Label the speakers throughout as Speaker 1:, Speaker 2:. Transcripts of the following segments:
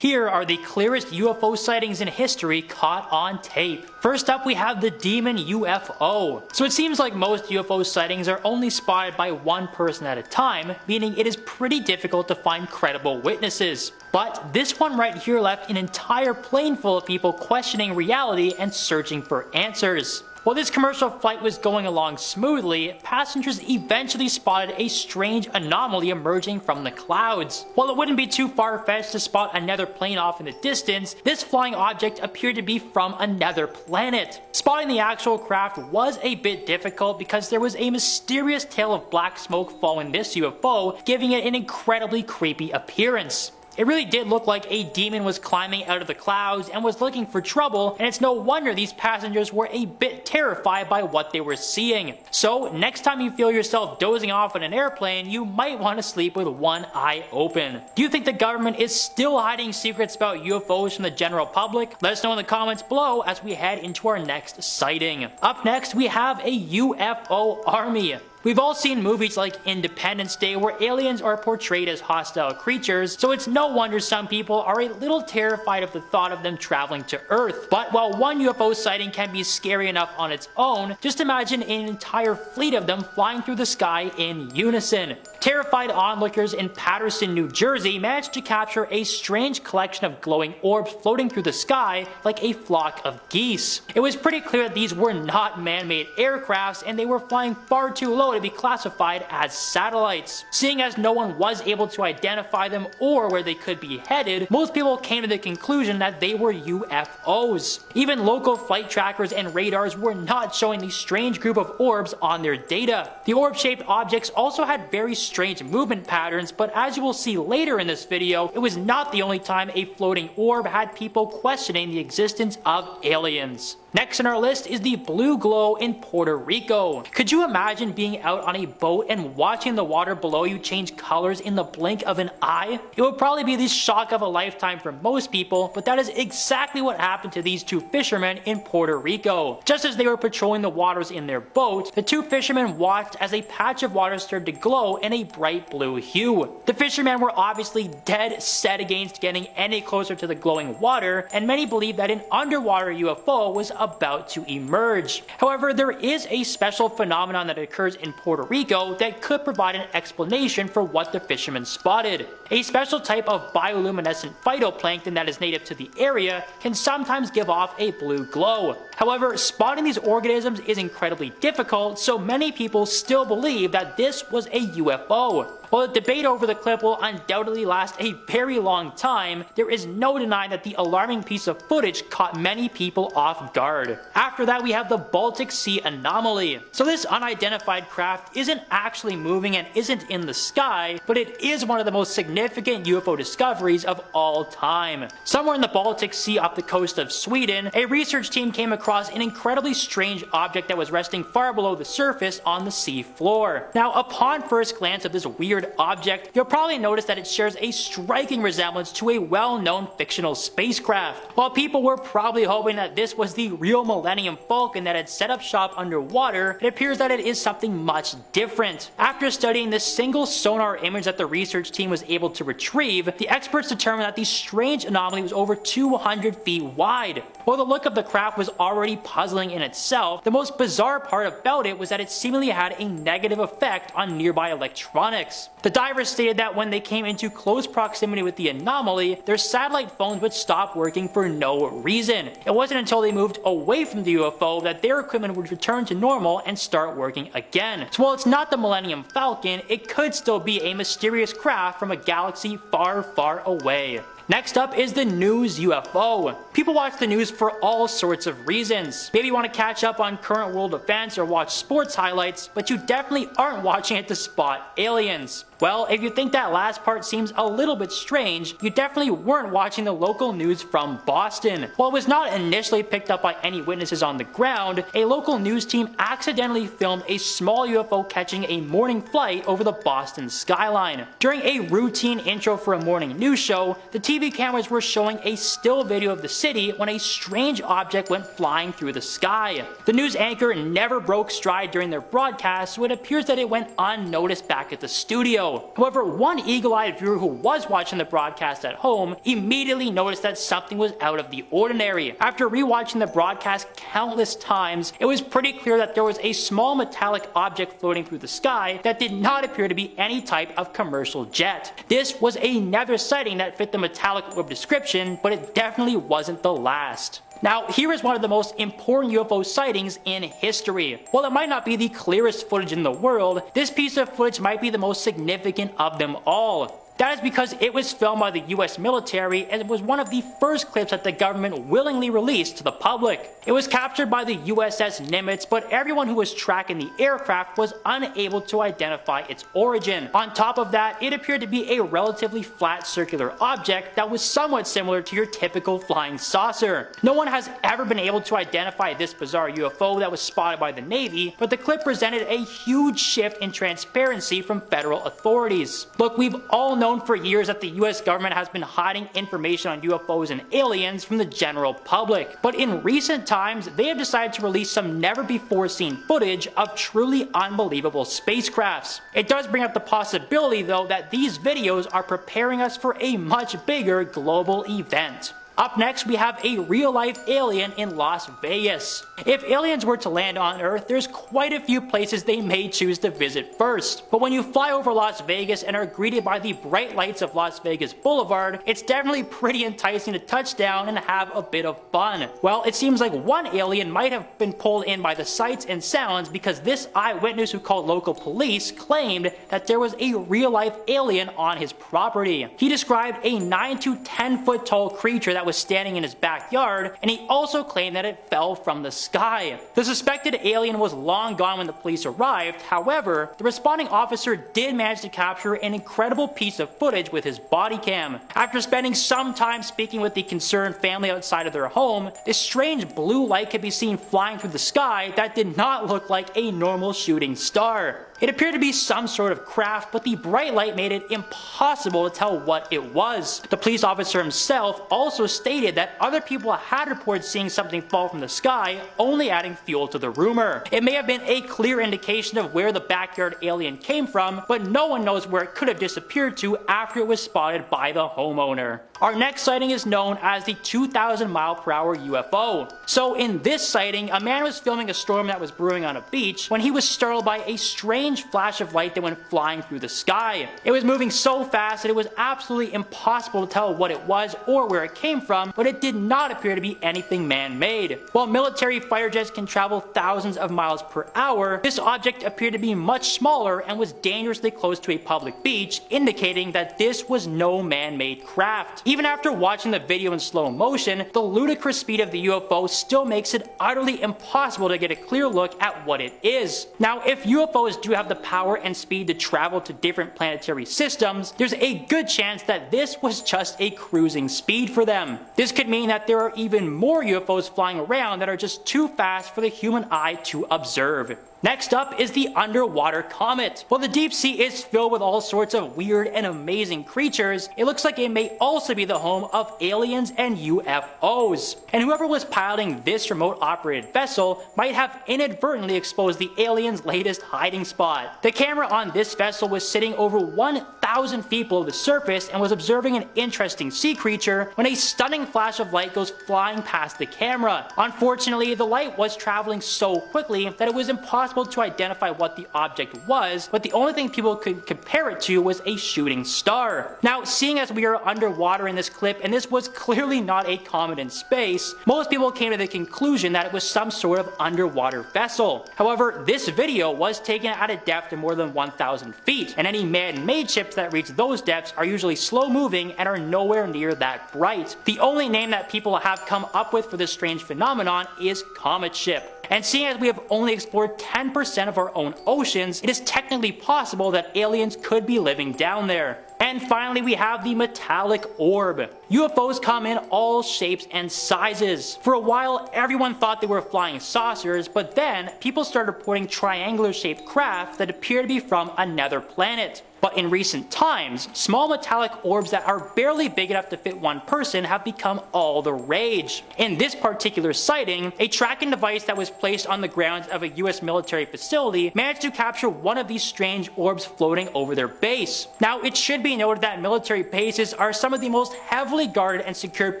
Speaker 1: Here are the clearest UFO sightings in history caught on tape. First up, we have the Demon UFO. So it seems like most UFO sightings are only spotted by one person at a time, meaning it is pretty difficult to find credible witnesses. But this one right here left an entire plane full of people questioning reality and searching for answers. While this commercial flight was going along smoothly, passengers eventually spotted a strange anomaly emerging from the clouds. While it wouldn't be too far-fetched to spot another plane off in the distance, this flying object appeared to be from another planet. Spotting the actual craft was a bit difficult because there was a mysterious tail of black smoke following this UFO, giving it an incredibly creepy appearance. It really did look like a demon was climbing out of the clouds and was looking for trouble, and it's no wonder these passengers were a bit terrified by what they were seeing. So next time you feel yourself dozing off in an airplane, you might want to sleep with one eye open. Do you think the government is still hiding secrets about UFOs from the general public? Let us know in the comments below as we head into our next sighting. Up next, we have a UFO army. We've all seen movies like Independence Day where aliens are portrayed as hostile creatures, so it's no wonder some people are a little terrified of the thought of them traveling to Earth. But while one UFO sighting can be scary enough on its own, just imagine an entire fleet of them flying through the sky in unison. Terrified onlookers in Paterson, New Jersey managed to capture a strange collection of glowing orbs floating through the sky like a flock of geese. It was pretty clear that these were not man-made aircrafts and they were flying far too low to be classified as satellites. Seeing as no one was able to identify them or where they could be headed, most people came to the conclusion that they were UFOs. Even local flight trackers and radars were not showing the strange group of orbs on their data. The orb-shaped objects also had very strange movement patterns, but as you will see later in this video, it was not the only time a floating orb had people questioning the existence of aliens. Next on our list is the blue glow in Puerto Rico. Could you imagine being out on a boat and watching the water below you change colors in the blink of an eye? It would probably be the shock of a lifetime for most people, but that is exactly what happened to these two fishermen in Puerto Rico. Just as they were patrolling the waters in their boat, the two fishermen watched as a patch of water started to glow in a bright blue hue. The fishermen were obviously dead set against getting any closer to the glowing water, and many believe that an underwater UFO was about to emerge. However, there is a special phenomenon that occurs in Puerto Rico that could provide an explanation for what the fishermen spotted. A special type of bioluminescent phytoplankton that is native to the area can sometimes give off a blue glow. However, spotting these organisms is incredibly difficult, so many people still believe that this was a UFO. While the debate over the clip will undoubtedly last a very long time, there is no denying that the alarming piece of footage caught many people off guard. After that, we have the Baltic Sea anomaly. So this unidentified craft isn't actually moving and isn't in the sky, but it is one of the most significant UFO discoveries of all time. Somewhere in the Baltic Sea off the coast of Sweden, a research team came across an incredibly strange object that was resting far below the surface on the sea floor. Now, upon first glance of this weird object, you'll probably notice that it shares a striking resemblance to a well-known fictional spacecraft. While people were probably hoping that this was the real Millennium Falcon that had set up shop underwater, it appears that it is something much different. After studying this single sonar image that the research team was able to retrieve, the experts determined that the strange anomaly was over 200 feet wide. While the look of the craft was already puzzling in itself, the most bizarre part about it was that it seemingly had a negative effect on nearby electronics. The divers stated that when they came into close proximity with the anomaly, their satellite phones would stop working for no reason. It wasn't until they moved away from the UFO that their equipment would return to normal and start working again. So while it's not the Millennium Falcon, it could still be a mysterious craft from a galaxy far, far away. Next up is the news UFO. People watch the news for all sorts of reasons. Maybe you want to catch up on current world events or watch sports highlights, but you definitely aren't watching it to spot aliens. Well, if you think that last part seems a little bit strange, you definitely weren't watching the local news from Boston. While it was not initially picked up by any witnesses on the ground, a local news team accidentally filmed a small UFO catching a morning flight over the Boston skyline. During a routine intro for a morning news show, the TV cameras were showing a still video of the city when a strange object went flying through the sky. The news anchor never broke stride during their broadcast, so it appears that it went unnoticed back at the studio. video. However, one eagle-eyed viewer who was watching the broadcast at home immediately noticed that something was out of the ordinary. After rewatching the broadcast countless times, it was pretty clear that there was a small metallic object floating through the sky that did not appear to be any type of commercial jet. This was another sighting that fit the metallic orb description, but it definitely wasn't the last. Now, here is one of the most important UFO sightings in history. While it might not be the clearest footage in the world, this piece of footage might be the most significant of them all. That is because it was filmed by the US military and it was one of the first clips that the government willingly released to the public. It was captured by the USS Nimitz, but everyone who was tracking the aircraft was unable to identify its origin. On top of that, it appeared to be a relatively flat circular object that was somewhat similar to your typical flying saucer. No one has ever been able to identify this bizarre UFO that was spotted by the Navy, but the clip presented a huge shift in transparency from federal authorities. Look, we've all known for years that the US government has been hiding information on UFOs and aliens from the general public, but in recent times they have decided to release some never before seen footage of truly unbelievable spacecrafts. It does bring up the possibility though that these videos are preparing us for a much bigger global event. Up next, we have a real-life alien in Las Vegas. If aliens were to land on Earth, there's quite a few places they may choose to visit first. But when you fly over Las Vegas and are greeted by the bright lights of Las Vegas Boulevard, it's definitely pretty enticing to touch down and have a bit of fun. Well, it seems like one alien might have been pulled in by the sights and sounds because this eyewitness who called local police claimed that there was a real-life alien on his property. He described a 9 to 10 foot tall creature that was standing in his backyard, and he also claimed that it fell from the sky. The suspected alien was long gone when the police arrived. However, the responding officer did manage to capture an incredible piece of footage with his body cam. After spending some time speaking with the concerned family outside of their home, this strange blue light could be seen flying through the sky that did not look like a normal shooting star. It appeared to be some sort of craft, but the bright light made it impossible to tell what it was. The police officer himself also stated that other people had reported seeing something fall from the sky, only adding fuel to the rumor. It may have been a clear indication of where the backyard alien came from, but no one knows where it could have disappeared to after it was spotted by the homeowner. Our next sighting is known as the 2,000 mile/hour UFO. So in this sighting, a man was filming a storm that was brewing on a beach when he was startled by a strange flash of light that went flying through the sky. It was moving so fast that it was absolutely impossible to tell what it was or where it came from, but it did not appear to be anything man-made. While military fighter jets can travel thousands of miles per hour, this object appeared to be much smaller and was dangerously close to a public beach, indicating that this was no man-made craft. Even after watching the video in slow motion, the ludicrous speed of the UFO still makes it utterly impossible to get a clear look at what it is. Now, if UFOs do have the power and speed to travel to different planetary systems, there's a good chance that this was just a cruising speed for them. This could mean that there are even more UFOs flying around that are just too fast for the human eye to observe. Next up is the underwater comet. While the deep sea is filled with all sorts of weird and amazing creatures, it looks like it may also be the home of aliens and UFOs. And whoever was piloting this remote operated vessel might have inadvertently exposed the alien's latest hiding spot. The camera on this vessel was sitting over 1,000 feet below the surface and was observing an interesting sea creature when a stunning flash of light goes flying past the camera. Unfortunately, the light was traveling so quickly that it was impossible to identify what the object was, but the only thing people could compare it to was a shooting star. Now, seeing as we are underwater in this clip, and this was clearly not a comet in space, most people came to the conclusion that it was some sort of underwater vessel. However, this video was taken at a depth of more than 1,000 feet, and any man-made ships that reach those depths are usually slow-moving and are nowhere near that bright. The only name that people have come up with for this strange phenomenon is comet ship. And seeing as we have only explored 10% of our own oceans, it is technically possible that aliens could be living down there. And finally, we have the metallic orb. UFOs come in all shapes and sizes. For a while, everyone thought they were flying saucers, but then people started reporting triangular shaped craft that appear to be from another planet. But in recent times, small metallic orbs that are barely big enough to fit one person have become all the rage. In this particular sighting, a tracking device that was placed on the grounds of a US military facility managed to capture one of these strange orbs floating over their base. Now, it should be noted that military bases are some of the most heavily guarded and secured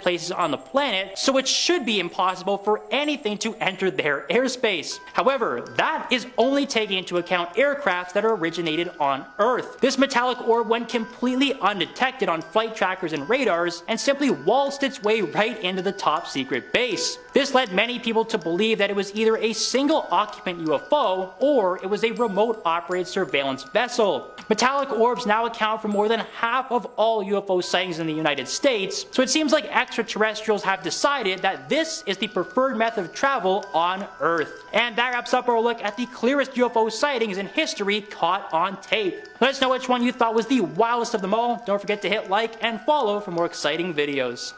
Speaker 1: places on the planet, so it should be impossible for anything to enter their airspace. However, that is only taking into account aircrafts that are originated on Earth. This metallic orb went completely undetected on flight trackers and radars and simply waltzed its way right into the top secret base. This led many people to believe that it was either a single occupant UFO or it was a remote operated surveillance vessel. Metallic orbs now account for more than half of all UFO sightings in the United States, so it seems like extraterrestrials have decided that this is the preferred method of travel on Earth. And that wraps up our look at the clearest UFO sightings in history caught on tape. Let us know which one you thought was the wildest of them all. Don't forget to hit like and follow for more exciting videos.